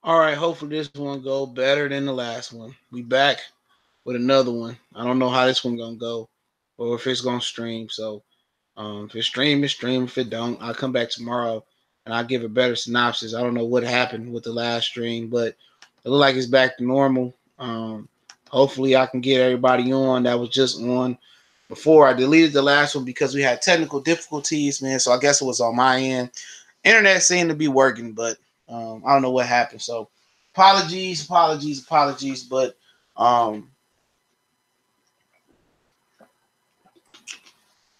All right, hopefully this one go better than the last one. We back with another one. I don't know how this one gonna go, or if it's gonna stream. So, if it stream, it stream. If it don't, I'll come back tomorrow and I'll give a better synopsis. I don't know what happened with the last stream, but it look like it's back to normal. Hopefully I can get everybody on that was just on before. I deleted the last one because we had technical difficulties, man. So I guess it was on my end. Internet seemed to be working, but I don't know what happened. So apologies. Um,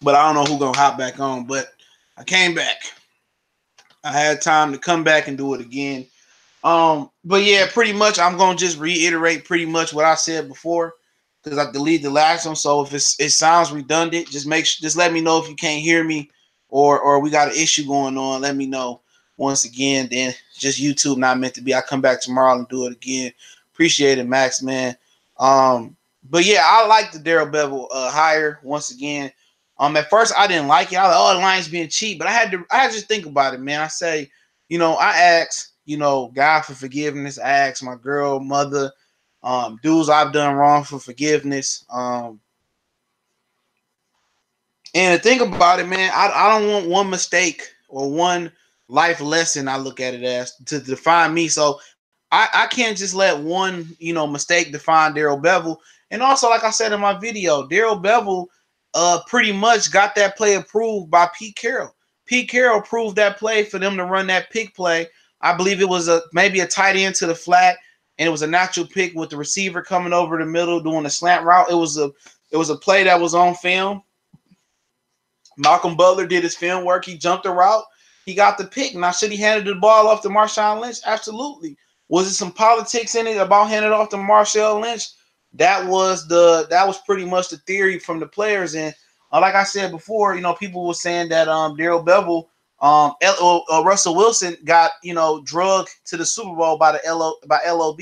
but I don't know who gonna hop back on. But I came back. I had time to come back and do it again. But yeah, pretty much I'm gonna just reiterate pretty much what I said before because I deleted the last one. So if it sounds redundant, just let me know if you can't hear me or we got an issue going on. Let me know once again. Then just YouTube not meant to be. I come back tomorrow and do it again. Appreciate it, Max, man. But yeah, I like the Daryl Bevell hire once again. At first I didn't like it. I was like, oh, the Lions being cheap, but I had to just think about it, man. I say, I asked, God for forgiveness. I asked my girl, mother, dudes I've done wrong for forgiveness. And to think about it, man, I don't want one mistake or one life lesson. I look at it as to define me. So I can't just let one, mistake define Daryl Bevell. And also, like I said in my video, Daryl Bevell pretty much got that play approved by Pete Carroll. Pete Carroll approved that play for them to run that pick play. I believe it was maybe a tight end to the flat, and it was a natural pick with the receiver coming over the middle doing a slant route. It was a play that was on film. Malcolm Butler did his film work. He jumped the route. He got the pick. Now, should he handed the ball off to Marshawn Lynch? Absolutely. Was it some politics in it about handing it off to Marshawn Lynch? That was pretty much the theory from the players. And like I said before, people were saying that Daryl Bevell, Russell Wilson got drugged to the Super Bowl by by LOB,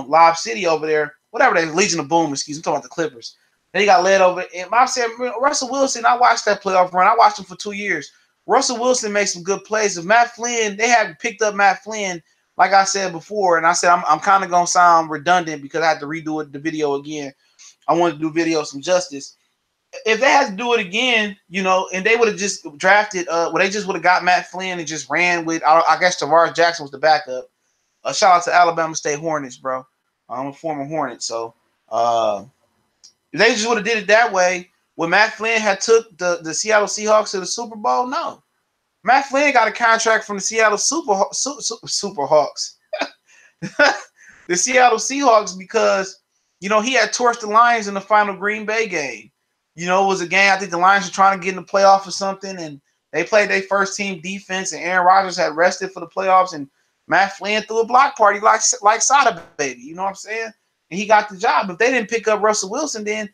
Live City over there, whatever they Legion of Boom. Excuse me, I'm talking about the Clippers. They got led over. And I said, Russell Wilson, I watched that playoff run. I watched him for 2 years. Russell Wilson made some good plays. If Matt Flynn, they had picked up Matt Flynn, like I said before, and I said I'm kind of gonna sound redundant because I had to redo the video again. I wanted to do video some justice. If they had to do it again, and they would have just drafted, they just would have got Matt Flynn and just ran with, I guess Tavares Jackson was the backup. Shout out to Alabama State Hornets, bro. I'm a former Hornet, so if they just would have did it that way, when Matt Flynn had took the Seattle Seahawks to the Super Bowl, no. Matt Flynn got a contract from the Seattle Superhawks. The Seattle Seahawks because, he had torched the Lions in the final Green Bay game. It was a game, I think the Lions were trying to get in the playoff or something, and they played their first team defense, and Aaron Rodgers had rested for the playoffs, and Matt Flynn threw a block party like Sada Baby. You know what I'm saying? And he got the job. If they didn't pick up Russell Wilson, then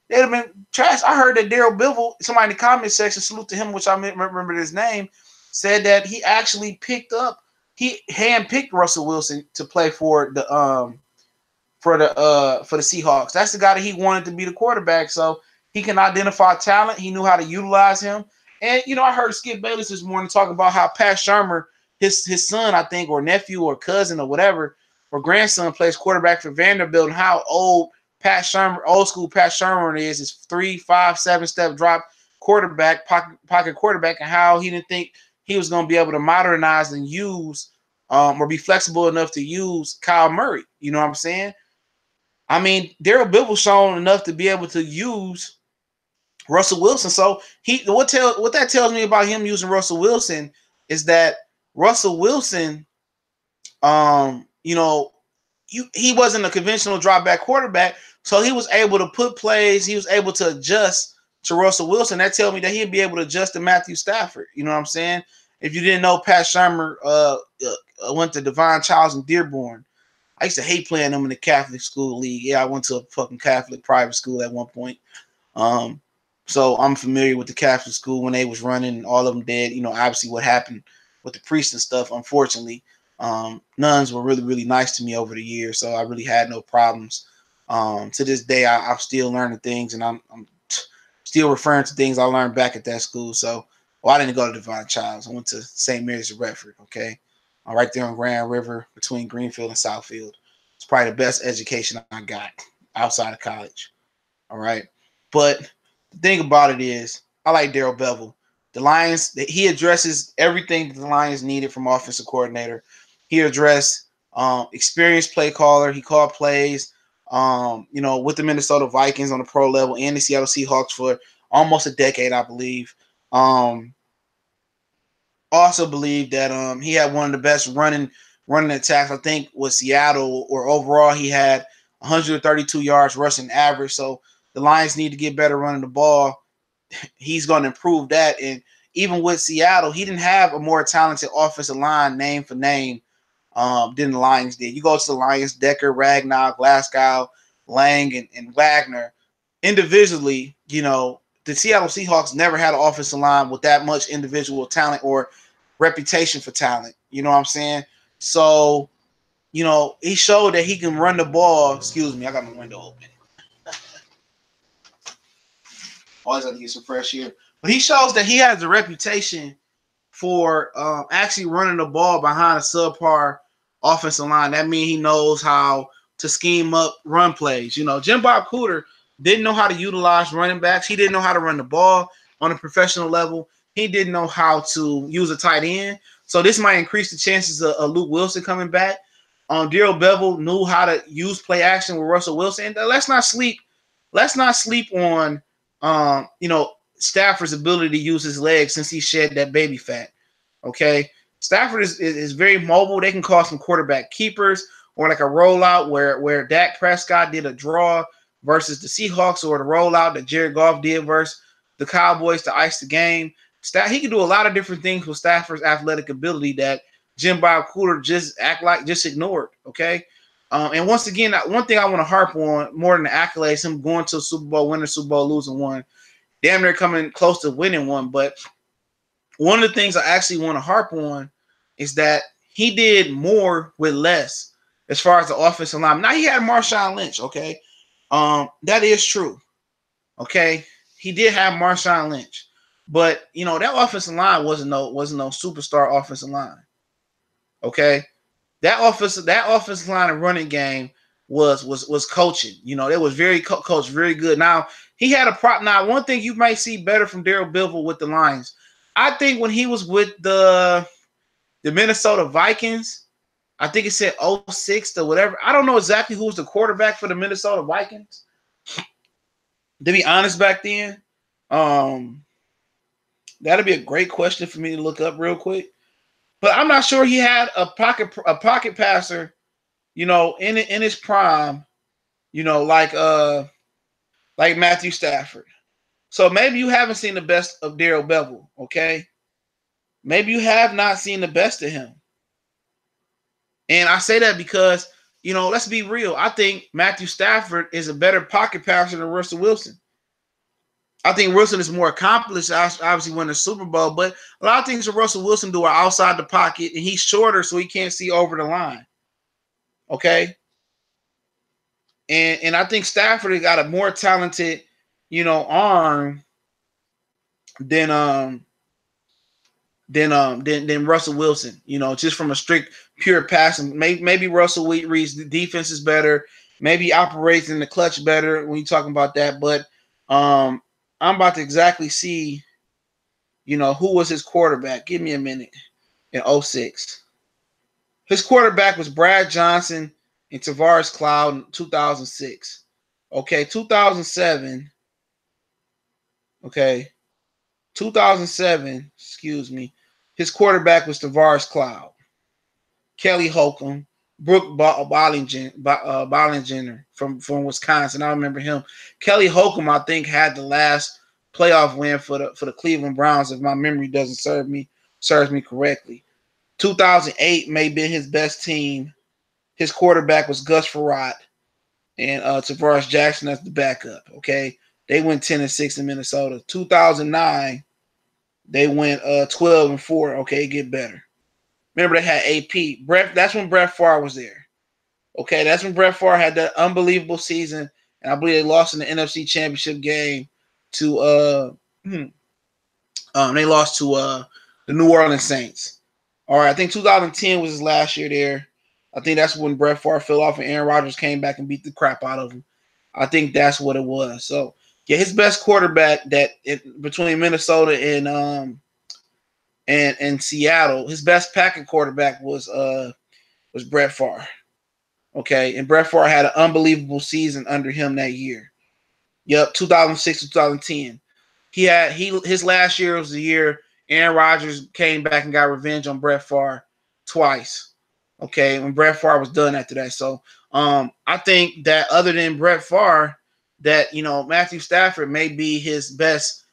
they'd have been trash. I heard that Daryl Bevell, somebody in the comment section, salute to him, which I remember his name, said that he actually he handpicked Russell Wilson to play for the Seahawks. That's the guy that he wanted to be the quarterback. So he can identify talent. He knew how to utilize him. And I heard Skip Bayless this morning talk about how Pat Shermer, his son, I think, or nephew or cousin or whatever, or grandson plays quarterback for Vanderbilt, and how old school Pat Shermer is 3, 5, 7-step drop quarterback, pocket quarterback, and how he didn't think he was going to be able to modernize and use or be flexible enough to use Kyle Murray. You know what I'm saying? I mean, Daryl Bevell shown enough to be able to use Russell Wilson. So what that tells me about him using Russell Wilson is that Russell Wilson, he wasn't a conventional drop back quarterback, so he was able to put plays. He was able to adjust to Russell Wilson. That tells me that he'd be able to adjust to Matthew Stafford. You know what I'm saying? If you didn't know, Pat Shermer went to Divine Childs and Dearborn. I used to hate playing them in the Catholic school league. Yeah, I went to a fucking Catholic private school at one point. So I'm familiar with the Catholic school when they was running. All of them dead. Obviously what happened with the priests and stuff, unfortunately. Nuns were really, really nice to me over the years, so I really had no problems. To this day, I'm still learning things, and I'm still referring to things I learned back at that school. So, I didn't go to Divine Childs. I went to St. Mary's of Redford, okay? right there on Grand River between Greenfield and Southfield. It's probably the best education I got outside of college. All right. But the thing about it is, I like Daryl Bevell. The Lions, he addresses everything that the Lions needed from offensive coordinator. He addressed experienced play caller. He called plays, with the Minnesota Vikings on the pro level and the Seattle Seahawks for almost a decade, I believe. Also believe that he had one of the best running attacks, I think, with Seattle, or overall he had 132 yards rushing average. So the Lions need to get better running the ball. He's going to improve that. And even with Seattle, he didn't have a more talented offensive line name for name than the Lions did. You go to the Lions, Decker, Ragnar, Glasgow, Lang, and Wagner. Individually, the Seattle Seahawks never had an offensive line with that much individual talent or reputation for talent. You know what I'm saying? So, he showed that he can run the ball. Excuse me, I got my window open. Always have to get some fresh air. But he shows that he has a reputation for actually running the ball behind a subpar offensive line. That means he knows how to scheme up run plays. Jim Bob Cooter didn't know how to utilize running backs. He didn't know how to run the ball on a professional level. He didn't know how to use a tight end. So this might increase the chances of Luke Wilson coming back. Daryl Bevell knew how to use play action with Russell Wilson. And let's not sleep on Stafford's ability to use his legs since he shed that baby fat. Okay. Stafford is very mobile. They can call some quarterback keepers or like a rollout where Dak Prescott did a draw versus the Seahawks, or the rollout that Jared Goff did versus the Cowboys to ice the game. He can do a lot of different things with Stafford's athletic ability that Jim Bob Cooter just ignored. Okay. And once again, one thing I want to harp on more than the accolades, him going to a Super Bowl, winning Super Bowl, losing one, damn near coming close to winning one. But one of the things I actually want to harp on is that he did more with less as far as the offensive line. Now he had Marshawn Lynch, okay? That is true. Okay. He did have Marshawn Lynch. But that offensive line wasn't no superstar offensive line. Okay. That offensive line and running game was coaching. It was very coached, very good. Now he had a prop. Now, one thing you might see better from Daryl Bevell with the Lions, I think when he was with the Minnesota Vikings, I think it said 06 or whatever. I don't know exactly who was the quarterback for the Minnesota Vikings. To be honest, back then, that'd be a great question for me to look up real quick. But I'm not sure he had a pocket passer, in his prime, like Matthew Stafford. So maybe you haven't seen the best of Daryl Bevell, okay? Maybe you have not seen the best of him. And I say that because, let's be real. I think Matthew Stafford is a better pocket passer than Russell Wilson. I think Wilson is more accomplished, obviously winning the Super Bowl, but a lot of things that Russell Wilson do are outside the pocket, and he's shorter, so he can't see over the line. Okay? And I think Stafford has got a more talented, arm than Russell Wilson, just from a strict pure passing. Maybe Russell reads the defense is better, maybe operates in the clutch better when you're talking about that, but I'm about to exactly see, who was his quarterback. Give me a minute. In 06. His quarterback was Brad Johnson and Tavares Cloud in 2006. Okay, 2007. Okay, 2007, excuse me. His quarterback was Tavares Cloud. Kelly Holcomb, Brooke Bollinger from Wisconsin. I remember him. Kelly Holcomb, I think, had the last playoff win for the Cleveland Browns, if my memory doesn't serves me correctly. 2008 may have been his best team. His quarterback was Gus Frerotte and Tavares Jackson as the backup. Okay, they went 10-6 in Minnesota. 2009, they went 12-4. Okay, get better. Remember, they had AP. That's when Brett Favre was there. Okay, that's when Brett Favre had that unbelievable season, and I believe they lost in the NFC Championship game to they lost to the New Orleans Saints. All right, I think 2010 was his last year there. I think that's when Brett Favre fell off and Aaron Rodgers came back and beat the crap out of him. I think that's what it was. So yeah, his best quarterback between Minnesota and Seattle, his best packing quarterback was Brett Favre. Okay, and Brett Favre had an unbelievable season under him that year. Yep, 2006 to 2010. His last year was the year Aaron Rodgers came back and got revenge on Brett Favre twice. Okay, when Brett Favre was done after that. So I think that other than Brett Favre, that Matthew Stafford may be his best.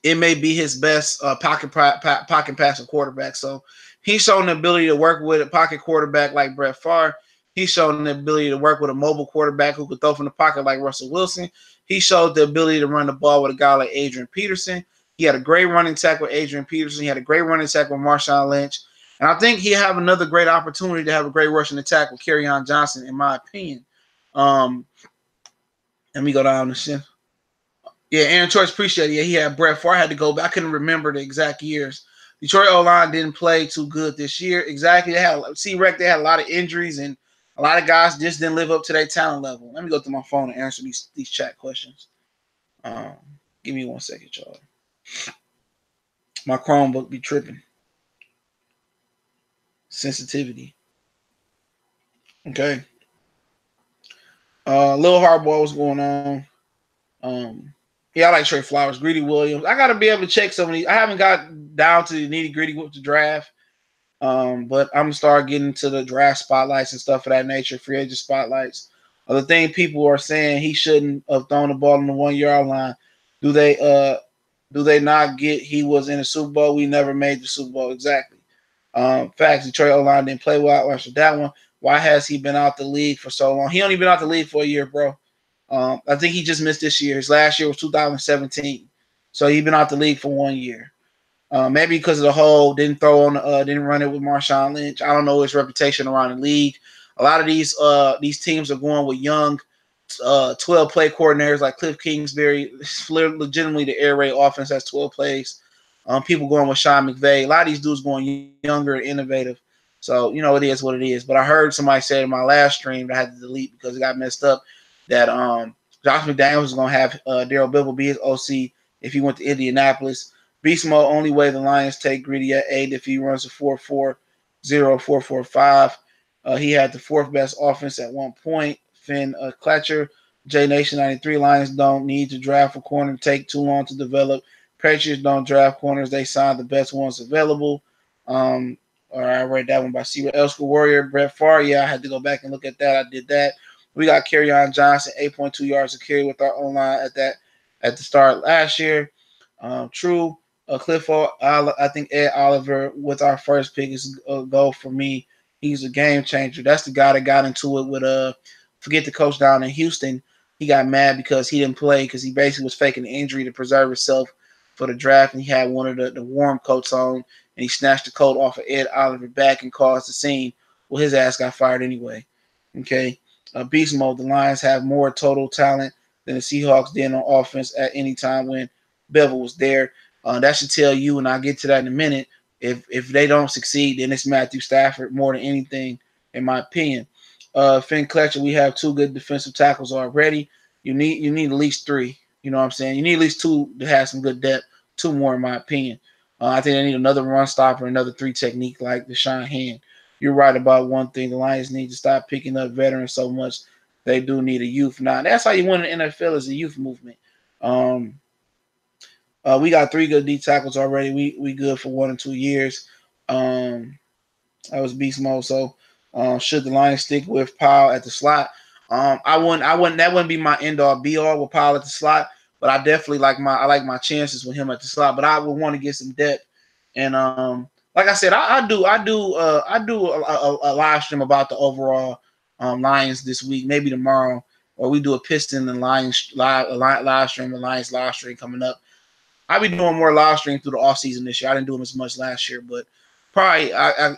It may be his best pocket passing quarterback. So he's shown the ability to work with a pocket quarterback like Brett Favre. He's shown the ability to work with a mobile quarterback who could throw from the pocket like Russell Wilson. He showed the ability to run the ball with a guy like Adrian Peterson. He had a great running tackle with Adrian Peterson. He had a great running tackle with Marshawn Lynch. And I think he'll have another great opportunity to have a great rushing attack with Kerryon Johnson, in my opinion. Let me go down the shit. Yeah, Aaron Choice, appreciate it. Yeah, he had Brett Favre. I had to go back. I couldn't remember the exact years. Detroit O-line didn't play too good this year. Exactly. They had a lot of injuries, and a lot of guys just didn't live up to their talent level. Let me go through my phone and answer these chat questions. Give me 1 second, y'all. My Chromebook be tripping. Sensitivity. Okay. Little Hardball, what's going on? Yeah, I like Trey Flowers, Greedy Williams. I got to be able to check some of these. I haven't got down to the nitty gritty with the draft, but I'm gonna start getting to the draft spotlights and stuff of that nature, free agent spotlights. The thing people are saying he shouldn't have thrown the ball on the 1 yard line. Do they not get he was in the Super Bowl? We never made the Super Bowl. Exactly. Facts. Detroit O-line didn't play well after that one. Why has he been out the league for so long? He only been out the league for a year, bro. I think he just missed this year. His last year was 2017, so he's been out the league for 1 year. Maybe because of the whole didn't run it with Marshawn Lynch. I don't know his reputation around the league. A lot of these teams are going with young 12 play coordinators like Cliff Kingsbury. Legitimately, the air raid offense has 12 plays. People going with Sean McVay. A lot of these dudes going younger and innovative. So it is what it is. But I heard somebody say in my last stream that I had to delete because it got messed up, that Josh McDaniels was going to have Daryl Bevell be his OC if he went to Indianapolis. Beast mode, only way the Lions take Greedy at 8 if he runs a 4-4-0, 4-4-5. He had the fourth best offense at one point. Finn Kletcher, J Nation 93. Lions don't need to draft a corner, take too long to develop. Patriots don't draft corners. They sign the best ones available. All right, I read that one by C. Elsker Warrior, Brett Favre. Yeah, I had to go back and look at that. I did that. We got Kerryon Johnson, 8.2 yards a carry with our O-line at the start last year. True. Clifford, I think Ed Oliver with our first pick is a goal for me. He's a game changer. That's the guy that got into it with forget the coach down in Houston. He got mad because he didn't play because he basically was faking an injury to preserve himself for the draft, and he had one of the warm coats on, and he snatched the coat off of Ed Oliver back and caused the scene. Well, his ass got fired anyway. Okay. Beast mode, the Lions have more total talent than the Seahawks did on offense at any time when Bevell was there. That should tell you, and I'll get to that in a minute, if they don't succeed, then it's Matthew Stafford more than anything, in my opinion. Finn Kletcher, we have 2 good defensive tackles already. You need at least 3. You know what I'm saying? You need at least 2 to have some good depth. 2 more, in my opinion. I think they need another run stopper, another 3 technique like Deshaun Hand. You're right about one thing. The Lions need to stop picking up veterans so much. They do need a youth. Now, that's how you win in the NFL is a youth movement. We got 3 good D tackles already. We good for 1 or 2 years. That was beast mode. So should the Lions stick with Powell at the slot? I wouldn't. That wouldn't be my end all be all with Powell at the slot. But I definitely like my chances with him at the slot. But I would want to get some depth. And like I said, I do a live stream about the overall Lions this week, maybe tomorrow, or we do a Piston and Lions live stream, the Lions live stream coming up. I'll be doing more live stream through the off season this year. I didn't do them as much last year, but probably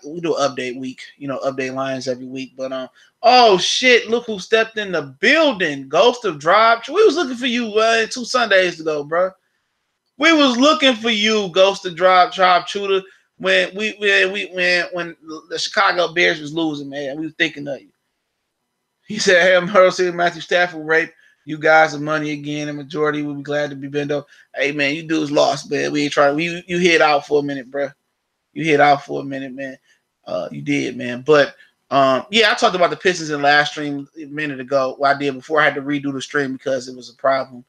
we do an update week, update Lions every week. But oh shit, look who stepped in the building. Ghost of Drive. We was looking for you 2 Sundays ago, bro. We was looking for you, Ghost of Drive Tribe Shooter. when the Chicago Bears was losing, man, we were thinking of you. He said, "Hey, I'm Harold said Matthew Stafford rape you guys of money again. The majority will be glad to be bent over. Hey, man, you dudes lost, man. We ain't trying. You hit out for a minute, bro. You hit out for a minute, man. You did, man. But yeah, I talked about the Pistons in the last stream a minute ago. What I did before I had to redo the stream because it was a problem.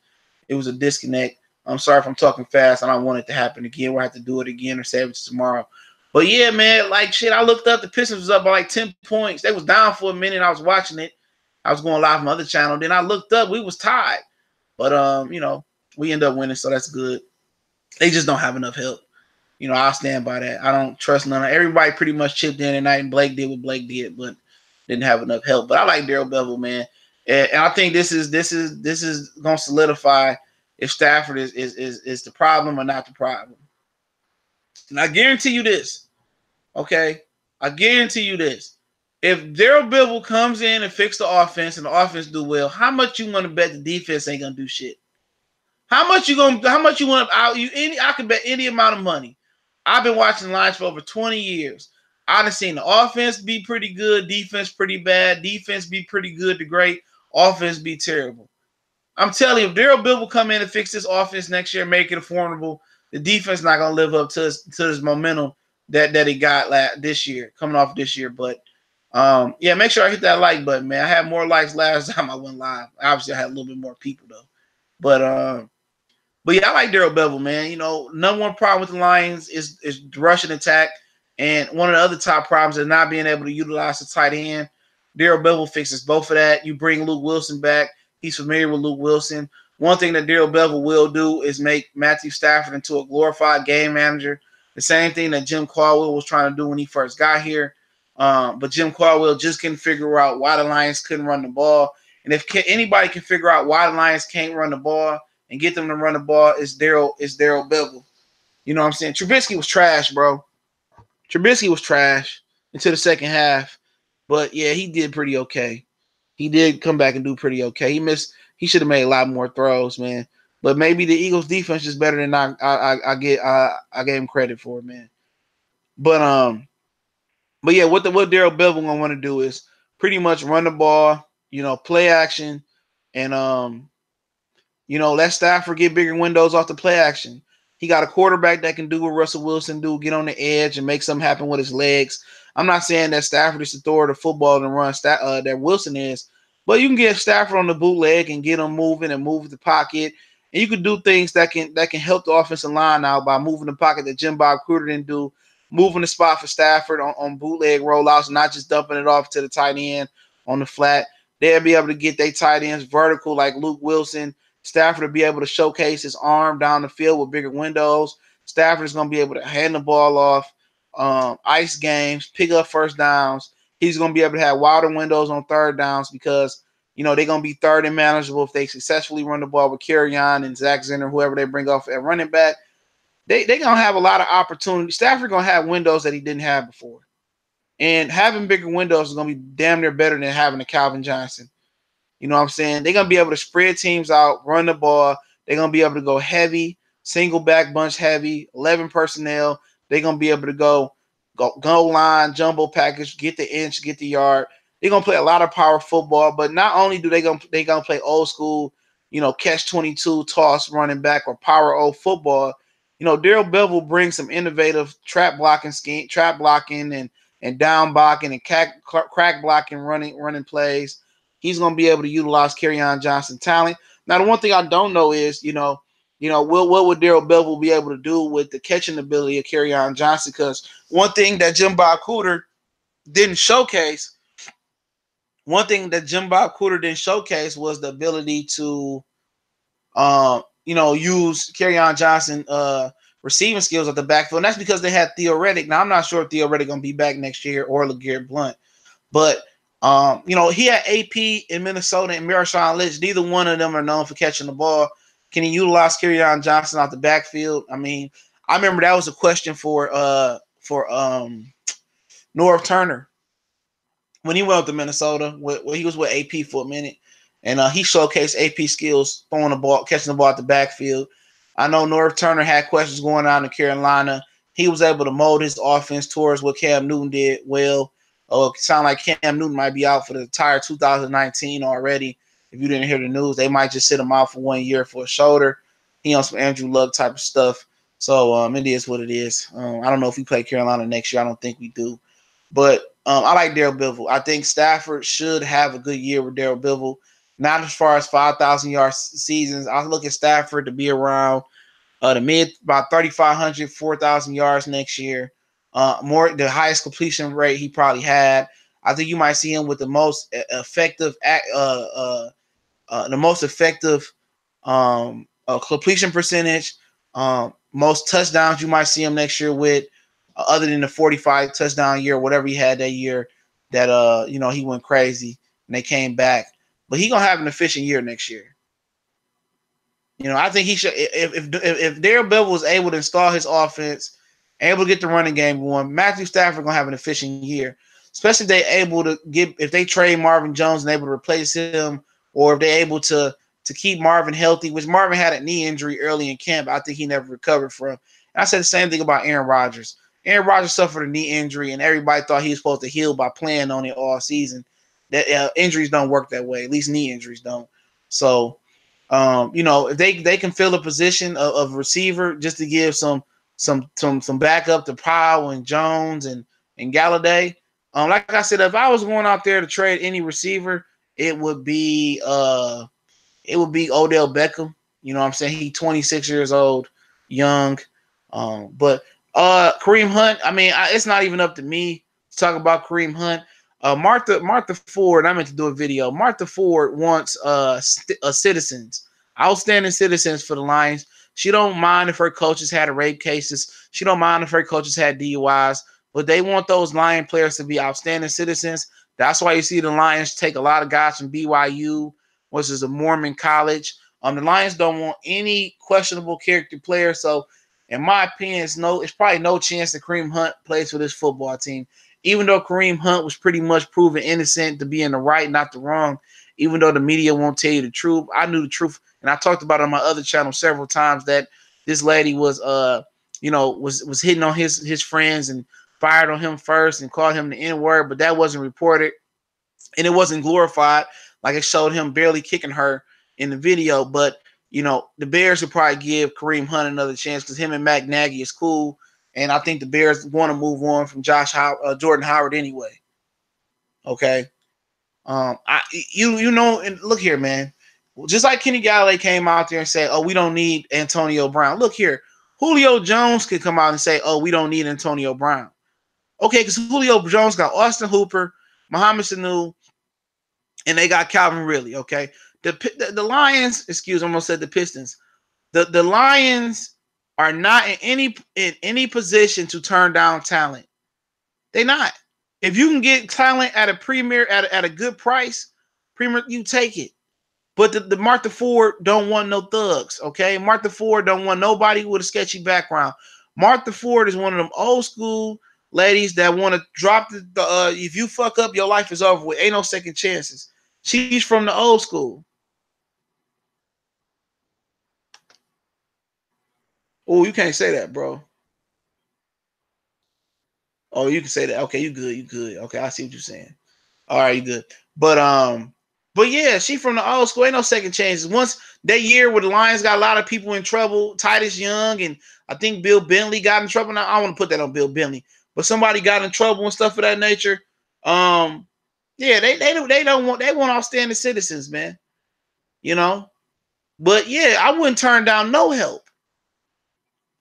It was a disconnect. I'm sorry if I'm talking fast. I don't want it to happen again. We'll have to do it again or save it to tomorrow. But yeah, man, like shit, I looked up. The Pistons was up by like 10 points. They was down for a minute. I was watching it. I was going live on my other channel. Then I looked up. We was tied. But we end up winning, so that's good. They just don't have enough help. I'll stand by that. I don't trust none of everybody. Pretty much chipped in tonight, and Blake did what Blake did, but didn't have enough help. But I like Daryl Bevell, man, and I think this is gonna solidify if Stafford is the problem or not the problem. And I guarantee you this, okay? I guarantee you this. If Daryl Bevell comes in and fix the offense and the offense do well, how much you want to bet the defense ain't gonna do shit? How much you want? I could bet any amount of money. I've been watching lines for over 20 years. I've seen the offense be pretty good, defense pretty bad, defense be pretty good to great, offense be terrible. I'm telling you, if Daryl Bevell will come in and fix this offense next year, make it affordable, the defense not gonna live up to his momentum that he got this year, coming off this year. But yeah, make sure I hit that like button, man. I had more likes last time I went live. Obviously, I had a little bit more people though. But yeah, I like Daryl Bevell, man. Number one problem with the Lions is the rushing attack. And one of the other top problems is not being able to utilize the tight end. Daryl Bevell fixes both of that. You bring Luke Wilson back. He's familiar with Luke Wilson. One thing that Daryl Bevell will do is make Matthew Stafford into a glorified game manager. The same thing that Jim Caldwell was trying to do when he first got here. But Jim Caldwell just couldn't figure out why the Lions couldn't run the ball. And if anybody can figure out why the Lions can't run the ball and get them to run the ball, it's Daryl Bevell. You know what I'm saying? Trubisky was trash, bro. Trubisky was trash until the second half. But yeah, he did pretty okay. He did come back and do pretty okay. He should have made a lot more throws, man. But maybe the Eagles defense is better than I gave him credit for, man. But yeah, what Daryl Bevell gonna want to do is pretty much run the ball, play action, and let Stafford get bigger windows off the play action. He got a quarterback that can do what Russell Wilson do, get on the edge and make something happen with his legs. I'm not saying that Stafford is the thrower of the football and run that Wilson is, but you can get Stafford on the bootleg and get him moving and move the pocket. And you can do things that can help the offensive line out by moving the pocket that Jim Bob Cruder didn't do, moving the spot for Stafford on bootleg rollouts, not just dumping it off to the tight end on the flat. They'll be able to get their tight ends vertical like Luke Wilson. Stafford will be able to showcase his arm down the field with bigger windows. Stafford is going to be able to hand the ball off, ice games, pick up first downs. He's going to be able to have wider windows on third downs because, they're going to be third and manageable if they successfully run the ball with Kerryon and Zach Zenner, whoever they bring off at running back. They're going to have a lot of opportunities. Stafford going to have windows that he didn't have before. And having bigger windows is going to be damn near better than having a Calvin Johnson. You know what I'm saying? They're going to be able to spread teams out, run the ball. They're going to be able to go heavy, single back bunch heavy, 11 personnel. They're going to be able to go goal line, jumbo package, get the inch, get the yard. They're going to play a lot of power football, but not only do they going to play old school, catch 22, toss, running back, or power old football. Daryl Bevell brings some innovative trap blocking and down blocking and crack blocking running plays. He's going to be able to utilize Kerryon Johnson talent. Now, the one thing I don't know is, what would Daryl Bevell be able to do with the catching ability of Kerryon Johnson? Because one thing that Jim Bob Cooter didn't showcase was the ability to, use Kerryon Johnson receiving skills at the backfield. And that's because they had Theo Reddick. Now, I'm not sure if Theo Reddick going to be back next year or LeGarrette Blount, but he had AP in Minnesota and Marshawn Lynch. Neither one of them are known for catching the ball. Can he utilize Kerryon Johnson out the backfield? I mean, I remember that was a question for Norv Turner when he went up to Minnesota. He was with AP for a minute, and he showcased AP skills throwing the ball, catching the ball at the backfield. I know Norv Turner had questions going on in Carolina. he was able to mold his offense towards what Cam Newton did well. Oh, it sounds like Cam Newton might be out for the entire 2019 already. If you didn't hear the news, they might just sit him out for 1 year for a shoulder. He on some Andrew Luck type of stuff. So it is what it is. I don't know if we play Carolina next year. I don't think we do. But I like Daryl Bevell. I think Stafford should have a good year with Daryl Bevell. Not as far as 5,000 yard seasons. I look at Stafford to be around the mid about 3,500, 4,000 yards next year. More the highest completion rate he probably had. I think you might see him with the most effective completion percentage. Most touchdowns you might see him next year with, other than the 45 touchdown year, whatever he had that year that he went crazy and they came back. But he gonna have an efficient year next year. I think he should. If Daryl Bevell was able to install his offense, able to get the running game going, Matthew Stafford gonna have an efficient year. Especially if they able to if they trade Marvin Jones and able to replace him, or if they're able to keep Marvin healthy, which Marvin had a knee injury early in camp. I think he never recovered from. And I said the same thing about Aaron Rodgers. Aaron Rodgers suffered a knee injury, and everybody thought he was supposed to heal by playing on it all season. That injuries don't work that way. At least knee injuries don't. So. If they can fill a position of receiver just to give some backup to Powell and Jones and Galladay. Like I said, if I was going out there to trade any receiver, it would be Odell Beckham. You know what I'm saying? He's 26 years old, young. But Kareem Hunt, I mean, it's not even up to me to talk about Kareem Hunt. Martha Ford, I meant to do a video. Martha Ford wants citizens, outstanding citizens for the Lions. She don't mind if her coaches had rape cases. She don't mind if her coaches had DUIs, but they want those Lion players to be outstanding citizens. That's why you see the Lions take a lot of guys from BYU, which is a Mormon college. The Lions don't want any questionable character players. So, in my opinion, it's probably no chance that Kareem Hunt plays for this football team. Even though Kareem Hunt was pretty much proven innocent, to be in the right, not the wrong, even though the media won't tell you the truth, I knew the truth. And I talked about it on my other channel several times that this lady was hitting on his friends and fired on him first and called him the N-word, but that wasn't reported. And it wasn't glorified. Like it showed him barely kicking her in the video. But, the Bears would probably give Kareem Hunt another chance because him and Matt Nagy is cool. And I think the Bears want to move on from Jordan Howard anyway. Okay. And look here, man. Just like Kenny Galladay came out there and said, "Oh, we don't need Antonio Brown." Look here, Julio Jones could come out and say, "Oh, we don't need Antonio Brown." Okay, because Julio Jones got Austin Hooper, Mohamed Sanu, and they got Calvin Ridley. Okay, the Lions. Excuse me, I almost said the Pistons. The Lions are not in any position to turn down talent. They're not. If you can get talent at a premier at a good price, premier, you take it. But the Martha Ford don't want no thugs, okay? Martha Ford don't want nobody with a sketchy background. Martha Ford is one of them old school ladies that want to drop the if you fuck up, your life is over with. Ain't no second chances. She's from the old school. Oh, you can't say that, bro. Oh, you can say that. Okay, you good. You good. Okay, I see what you're saying. All right, you good. But yeah, she from the old school. Ain't no second chances. Once that year where the Lions got a lot of people in trouble, Titus Young and I think Bill Bentley got in trouble. Now I don't want to put that on Bill Bentley, but somebody got in trouble and stuff of that nature. Yeah, they want outstanding citizens, man. But yeah, I wouldn't turn down no help.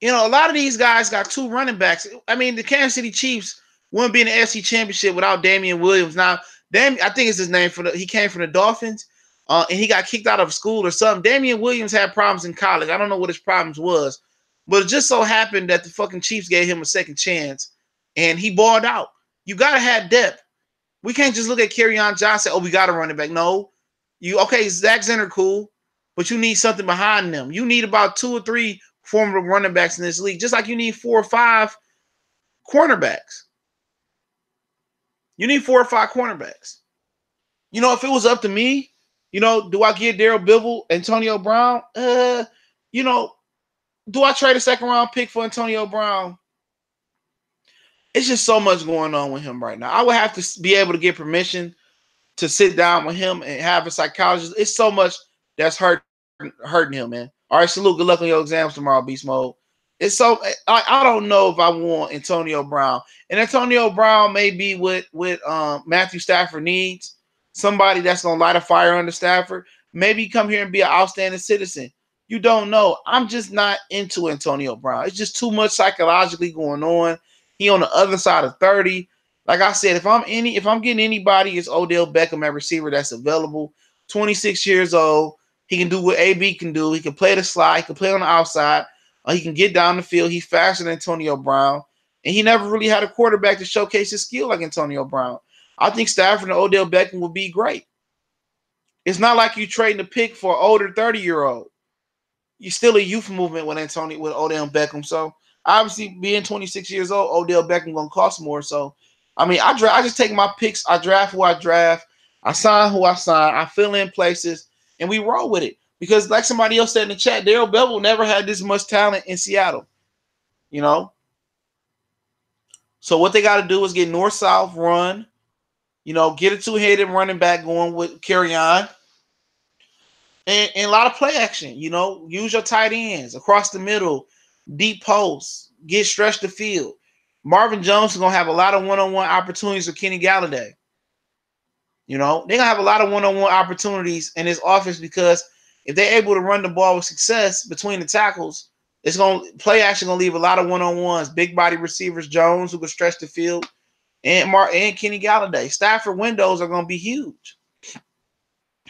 A lot of these guys got two running backs. I mean, the Kansas City Chiefs wouldn't be in the NFC Championship without Damian Williams. Now, I think it's his name he came from the Dolphins, and he got kicked out of school or something. Damian Williams had problems in college. I don't know what his problems was, but it just so happened that the fucking Chiefs gave him a second chance, and he balled out. You gotta have depth. We can't just look at Kerryon Johnson. Oh, we got to run it back. No, Zach Zenner cool, but you need something behind them. You need about 2 or 3 former running backs in this league, just like you need 4 or 5 cornerbacks. You need 4 or 5 cornerbacks. If it was up to me, do I get Daryl Bevell, Antonio Brown? Do I trade a second round pick for Antonio Brown? It's just so much going on with him right now. I would have to be able to get permission to sit down with him and have a psychologist. It's so much that's hurting him, man. All right, salute. Good luck on your exams tomorrow, Beast Mode. It's so I don't know if I want Antonio Brown. And Antonio Brown may be what Matthew Stafford needs. Somebody that's gonna light a fire under Stafford. Maybe come here and be an outstanding citizen. You don't know. I'm just not into Antonio Brown. It's just too much psychologically going on. He on the other side of 30. Like I said, if I'm getting anybody, it's Odell Beckham at receiver that's available. 26 years old. He can do what AB can do. He can play the slide. He can play on the outside. He can get down the field. He's faster than Antonio Brown. And he never really had a quarterback to showcase his skill like Antonio Brown. I think Stafford and Odell Beckham would be great. It's not like you trading a pick for an older 30-year-old. You're still a youth movement with Odell Beckham. So obviously, being 26 years old, Odell Beckham gonna cost more. So I mean, I just take my picks. I draft who I draft. I sign who I sign. I fill in places, and we roll with it. Because like somebody else said in the chat, Daryl Bevell never had this much talent in Seattle. You know? So what they got to do is get north-south run. You know, get a two-headed running back going with Kerryon. And a lot of play action. You know, use your tight ends across the middle, deep posts, get stretched the field. Marvin Jones is going to have a lot of one-on-one opportunities with Kenny Galladay. You know, they're going to have a lot of one-on-one opportunities in this offense because if they're able to run the ball with success between the tackles, it's going to play action going to leave a lot of one-on-ones, big body receivers, Jones who can stretch the field, and Kenny Galladay. Stafford windows are going to be huge.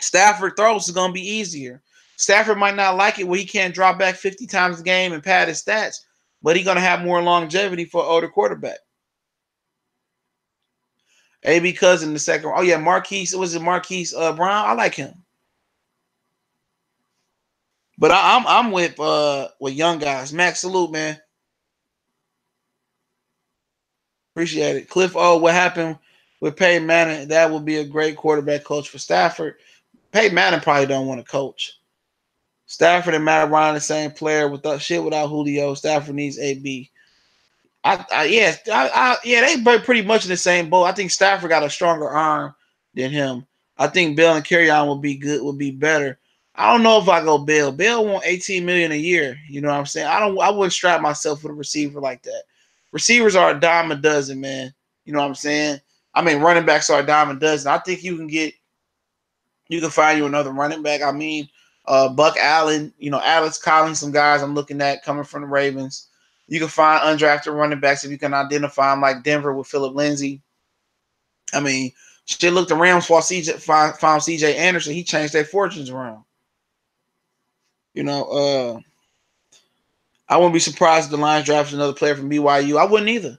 Stafford throws is going to be easier. Stafford might not like it where he can't drop back 50 times a game and pad his stats, but he's going to have more longevity for an older quarterback. AB Cousin the second. Oh, yeah, Marquise. Was it Marquise Brown? I like him. But I'm with young guys. Max, salute, man. Appreciate it. Cliff O, what happened with Peyton Manning? That would be a great quarterback coach for Stafford. Peyton Manning probably don't want to coach. Stafford and Matt Ryan, the same player without Julio. Stafford needs AB. Yeah, they pretty much in the same boat. I think Stafford got a stronger arm than him. I think Bell and Kerryon would be better. I don't know if I go Bell. Bell want $18 million a year. You know what I'm saying? I wouldn't strap myself with a receiver like that. Receivers are a dime a dozen, man. You know what I'm saying? I mean, running backs are a dime a dozen. I think you can find you another running back. I mean, Buck Allen, you know, Alex Collins, some guys I'm looking at coming from the Ravens. You can find undrafted running backs if you can identify them, like Denver with Phillip Lindsay. I mean, shit, look, the Rams found CJ Anderson. He changed their fortunes around. You know, I wouldn't be surprised if the Lions drafted another player from BYU. I wouldn't either.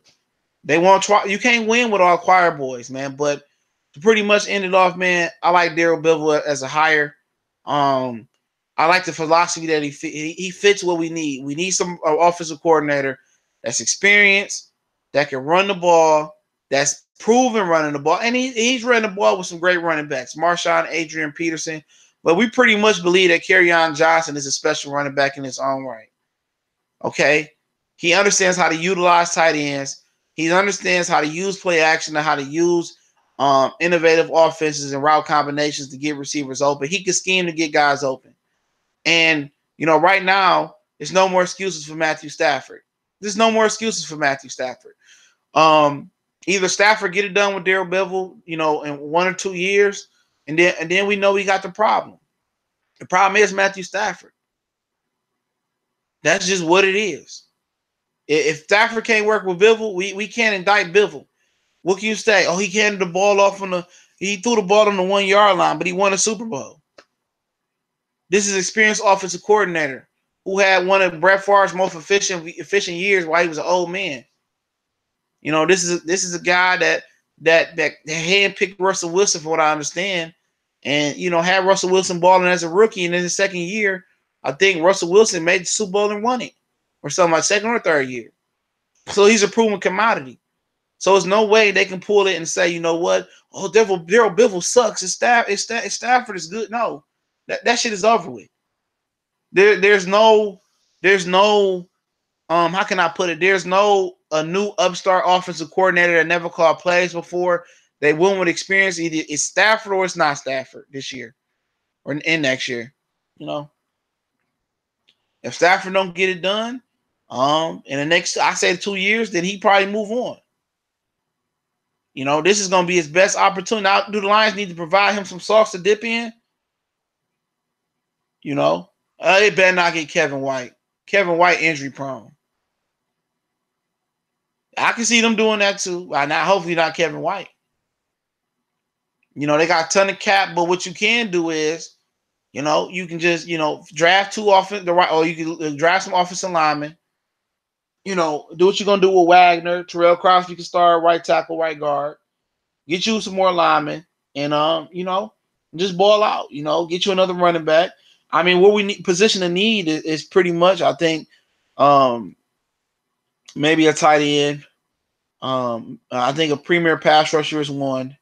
They won't try. You can't win with all choir boys, man. But to pretty much end it off, man, I like Daryl Bevell as a hire. I like the philosophy that he fits what we need. We need some offensive coordinator that's experienced, that can run the ball, that's proven running the ball. And he's running the ball with some great running backs, Marshawn, Adrian Peterson. But we pretty much believe that Kerryon Johnson is a special running back in his own right. Okay? He understands how to utilize tight ends. He understands how to use play action and how to use innovative offenses and route combinations to get receivers open. He can scheme to get guys open. And, you know, right now, there's no more excuses for Matthew Stafford. There's no more excuses for Matthew Stafford. Either Stafford get it done with Daryl Bevell, you know, in 1 or 2 years, and then we know we got the problem. The problem is Matthew Stafford. That's just what it is. If Stafford can't work with Bevell, we can't indict Bevell. What can you say? Oh, he handed the ball off he threw the ball on the 1 yard line, but he won a Super Bowl. This is experienced offensive coordinator who had one of Brett Favre's most efficient years while he was an old man. You know, this is a guy that handpicked Russell Wilson, for what I understand, and you know had Russell Wilson balling as a rookie, and in his second year, I think Russell Wilson made the Super Bowl and won it, or something like second or third year. So he's a proven commodity. So there's no way they can pull it and say, you know what? Oh, Daryl Bevell sucks. Stafford is good. No, that shit is over with. There's no how can I put it? There's no a new upstart offensive coordinator that never called plays before. They win with experience. Either it's Stafford or it's not Stafford this year or in next year. You know, if Stafford don't get it done, in the next, I say 2 years, then he probably move on. You know, this is going to be his best opportunity. Now, do the Lions need to provide him some sauce to dip in? You know, they better not get Kevin White. Kevin White injury prone. I can see them doing that too. Not hopefully not Kevin White. You know, they got a ton of cap, but what you can do is, you know, you can just, you know, draft two or you can draft some offensive linemen. You know, do what you're gonna do with Wagner, Terrell Crosby can start right tackle, right guard. Get you some more linemen, and you know, just ball out. You know, get you another running back. I mean, what we need position of need is pretty much, I think, maybe a tight end. I think a premier pass rusher is one.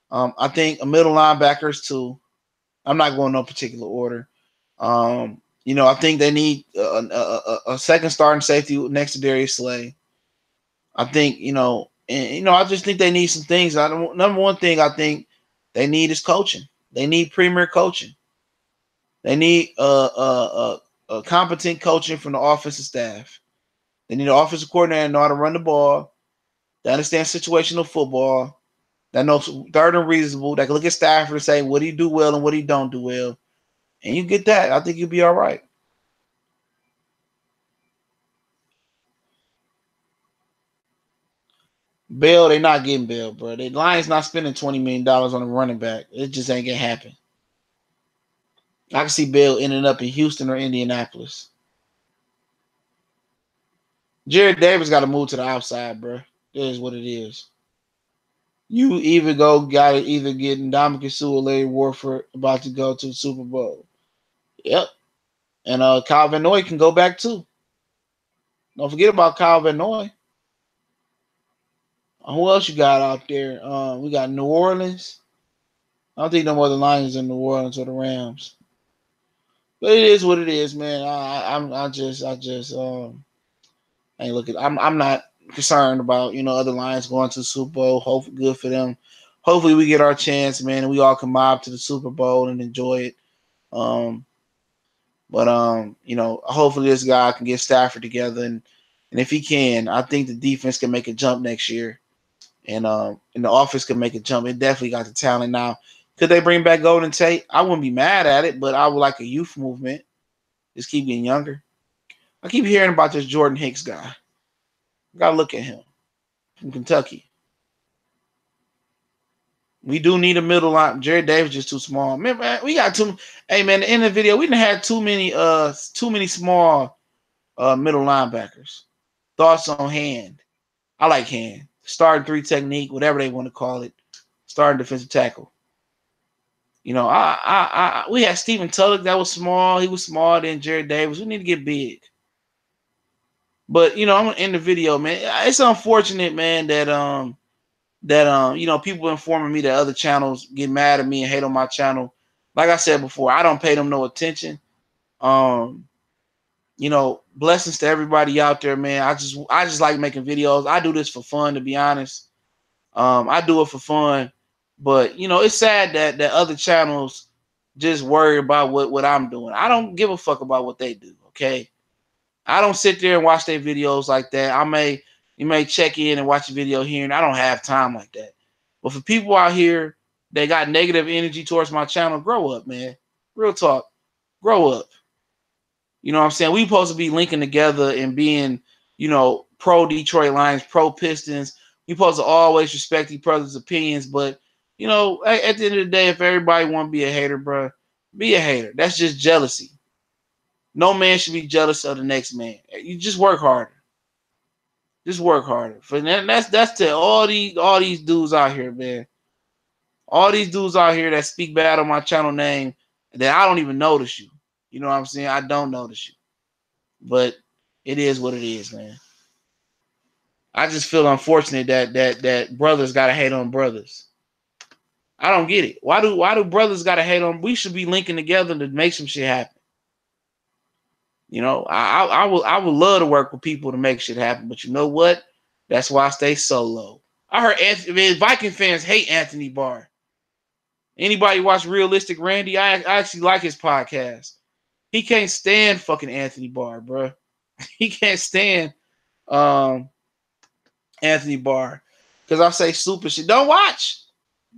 I think a middle linebacker is two. I'm not going no particular order. You know, I think they need a second starting safety next to Darius Slay. I think, you know, and you know, I just think they need some things. Number one thing I think they need is coaching. They need premier coaching. They need a competent coaching from the offensive staff. They need an offensive coordinator to know how to run the ball. They understand situational football. That knows third and reasonable. That can look at Stafford and say what he do well and what he don't do well. And you get that, I think you'll be all right. Bell, they not getting Bell, bro. The Lions not spending $20 million on a running back. It just ain't gonna happen. I can see Bell ending up in Houston or Indianapolis. Jared Davis got to move to the outside, bro. That is what it is. You either got to either get Ndamukong Suh or Larry Warford about to go to the Super Bowl. Yep. And Kyle Van Noy can go back too. Don't forget about Kyle Van Noy. Who else you got out there? We got New Orleans. I don't think no more the Lions in New Orleans or the Rams. But it is what it is, man. I just ain't looking. I'm not concerned about, you know, other Lions going to the Super Bowl. Hopefully, good for them. Hopefully, we get our chance, man, and we all can mob to the Super Bowl and enjoy it. But you know, hopefully this guy can get Stafford together, and if he can, I think the defense can make a jump next year, and the offense can make a jump. It definitely got the talent now. Could they bring back Golden Tate? I wouldn't be mad at it, but I would like a youth movement. Just keep getting younger. I keep hearing about this Jordan Hicks guy. Gotta look at him from Kentucky. We do need a middle line. Jared Davis just too small. Man, we got too. Hey man, in the video, we didn't have too many small middle linebackers. Thoughts on Hand? I like Hand. Starting three technique, whatever they want to call it. Starting defensive tackle. You know, we had Stephen Tulloch that was small. He was smaller than Jared Davis. We need to get big. But you know, I'm gonna end the video, man. It's unfortunate, man, that you know, people informing me that other channels get mad at me and hate on my channel. Like I said before, I don't pay them no attention. You know, blessings to everybody out there, man. I just like making videos. I do this for fun, to be honest. I do it for fun, but you know, it's sad that other channels just worry about what I'm doing. I don't give a fuck about what they do. Okay, I don't sit there and watch their videos like that. You may check in and watch a video here, and I don't have time like that. But for people out here that got negative energy towards my channel, grow up, man. Real talk, grow up. You know what I'm saying? We supposed to be linking together and being, you know, pro Detroit Lions, pro Pistons. We supposed to always respect each other's opinions. But, you know, at the end of the day, if everybody want to be a hater, bro, be a hater. That's just jealousy. No man should be jealous of the next man. You just work harder. Just work harder. That's to all these dudes out here, man. All these dudes out here that speak bad on my channel name, that I don't even notice you. You know what I'm saying? I don't notice you. But it is what it is, man. I just feel unfortunate that brothers gotta hate on brothers. I don't get it. Why do brothers gotta hate on? We should be linking together to make some shit happen. You know, I would love to work with people to make shit happen, but you know what? That's why I stay solo. I heard Viking fans hate Anthony Barr. Anybody watch Realistic Randy? I actually like his podcast. He can't stand fucking Anthony Barr, bro. He can't stand Anthony Barr because I say stupid shit. Don't watch.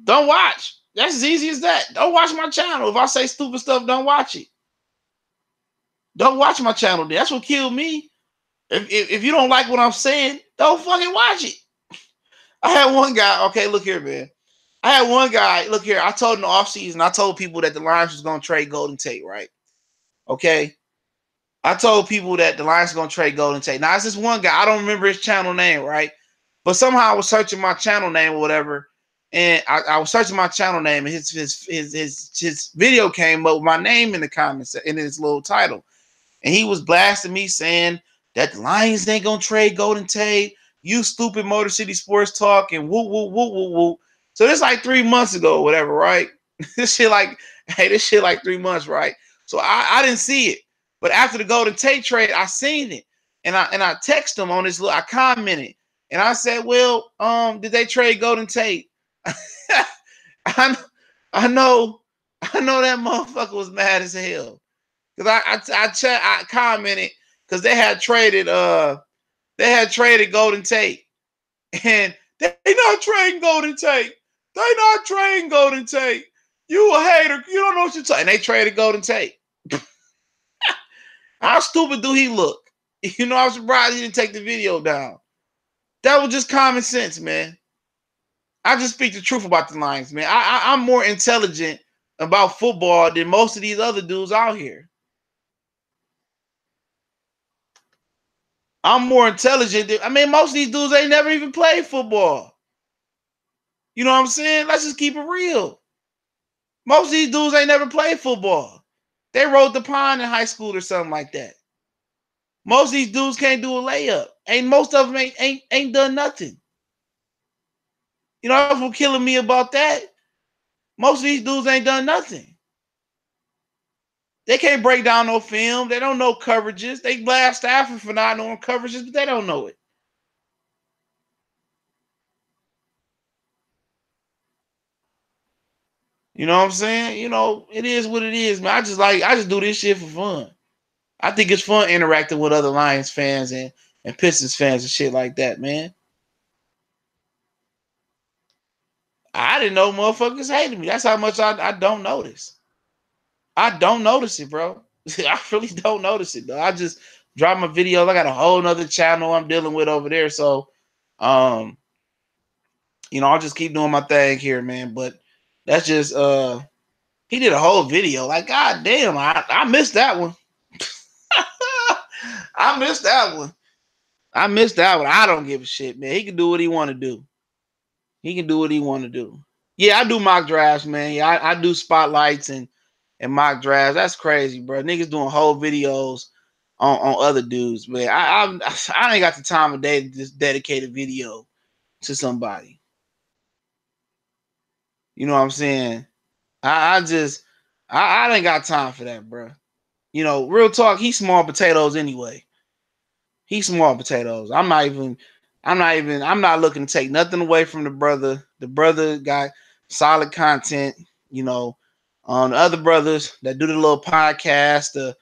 Don't watch. That's as easy as that. Don't watch my channel. If I say stupid stuff, don't watch it. Don't watch my channel. That's what killed me. If you don't like what I'm saying, don't fucking watch it. I had one guy. Okay, look here, man. I had one guy. Look here. I told in the offseason, I told people that the Lions was going to trade Golden Tate, right? Okay. I told people that the Lions were going to trade Golden Tate. Now, it's this one guy. I don't remember his channel name, right? But somehow I was searching my channel name or whatever. And I was searching my channel name, and his video came up with my name in the comments in his little title. And he was blasting me saying that the Lions ain't going to trade Golden Tate. You stupid Motor City Sports Talk and woo, woo, woo, woo, woo. So this like 3 months ago or whatever, right? This shit like 3 months, right? So I didn't see it. But after the Golden Tate trade, I seen it. And I texted him on this little, I commented. And I said, well, did they trade Golden Tate? I know that motherfucker was mad as hell. Because I commented because they had traded Golden Tate. And they not trading Golden Tate. They not trading Golden Tate. You a hater. You don't know what you're talking. And they traded Golden Tate. How stupid do he look? You know, I'm surprised he didn't take the video down. That was just common sense, man. I just speak the truth about the Lions, man. I'm more intelligent about football than most of these other dudes out here. I'm more intelligent than, most of these dudes ain't never even played football. You know what I'm saying? Let's just keep it real. Most of these dudes ain't never played football. They rode the pond in high school or something like that. Most of these dudes can't do a layup. Most of them ain't done nothing. You know that's what's killing me about that? Most of these dudes ain't done nothing. They can't break down no film. They don't know coverages. They blast Stafford for not knowing coverages, but they don't know it. You know what I'm saying? You know, it is what it is, man. I just do this shit for fun. I think it's fun interacting with other Lions fans and Pistons fans and shit like that, man. I didn't know motherfuckers hated me. That's how much I don't notice. I don't notice it, bro. I really don't notice it, though. I just drop my videos. I got a whole nother channel I'm dealing with over there. So, I'll just keep doing my thing here, man. But that's just he did a whole video. Like, god damn, I missed that one. I missed that one. I don't give a shit, man. He can do what he want to do. Yeah, I do mock drafts, man. Yeah, I do spotlights and mock drafts. That's crazy, bro. Niggas doing whole videos on other dudes, man. I ain't got the time of day to just dedicate a video to somebody. You know what I'm saying? I ain't got time for that, bro. You know, real talk, he's small potatoes anyway. He's small potatoes. I'm not looking to take nothing away from the brother. The brother got solid content, you know. The other brothers that do the little podcast, the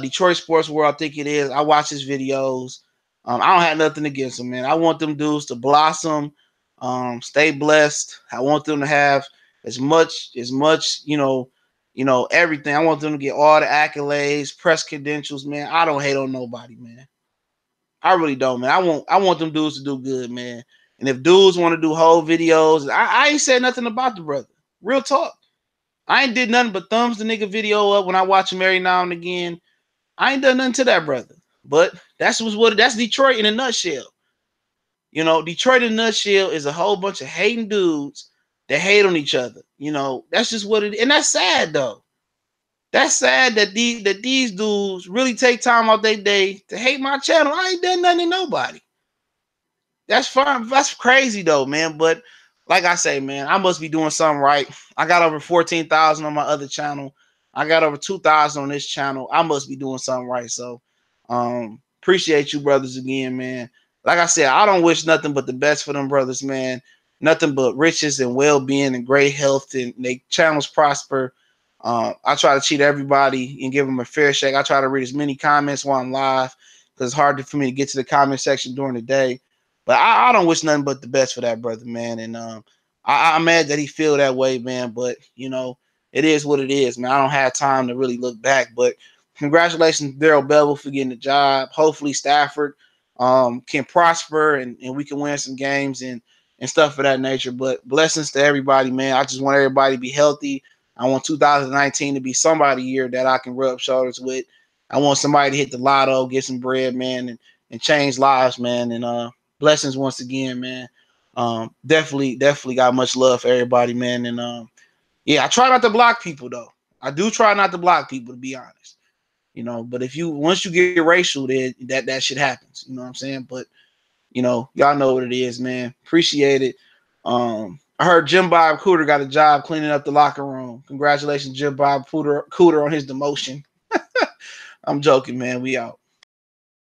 Detroit Sports World, I think it is. I watch his videos. I don't have nothing against them, man. I want them dudes to blossom, stay blessed. I want them to have as much, everything. I want them to get all the accolades, press credentials, man. I don't hate on nobody, man. I really don't, man. I want them dudes to do good, man. And if dudes want to do whole videos, I ain't said nothing about the brother. Real talk. I ain't did nothing but thumbs the nigga video up when I watch him every now and again. I ain't done nothing to that brother. But that's Detroit in a nutshell. You know, Detroit in a nutshell is a whole bunch of hating dudes that hate on each other. You know, that's just what it is. And that's sad, though. That's sad that these dudes really take time out their day to hate my channel. I ain't done nothing to nobody. That's fine. That's crazy though, man. But like I say, man, I must be doing something right. I got over 14,000 on my other channel. I got over 2,000 on this channel. I must be doing something right. So appreciate you brothers again, man. like I said, I don't wish nothing but the best for them brothers, man. Nothing but riches and well-being and great health, and they channels prosper. I try to treat everybody and give them a fair shake. I try to read as many comments while I'm live because it's hard for me to get to the comment section during the day. But I don't wish nothing but the best for that brother, man. And I'm mad that he feel that way, man. But it is what it is, man. I don't have time to really look back. But congratulations, Daryl Bevell, for getting the job. Hopefully, Stafford can prosper and we can win some games and stuff of that nature. But blessings to everybody, man. I just want everybody to be healthy. I want 2019 to be somebody year that I can rub shoulders with. I want somebody to hit the lotto, get some bread, man, and change lives, man. And blessings once again, man. Definitely got much love for everybody, man. And yeah, I try not to block people though. I do try not to block people, to be honest. But if you once you get racial, then that shit happens. You know what I'm saying? But y'all know what it is, man. Appreciate it. I heard Jim Bob Cooter got a job cleaning up the locker room. Congratulations, Jim Bob Cooter on his demotion. I'm joking, man. We out.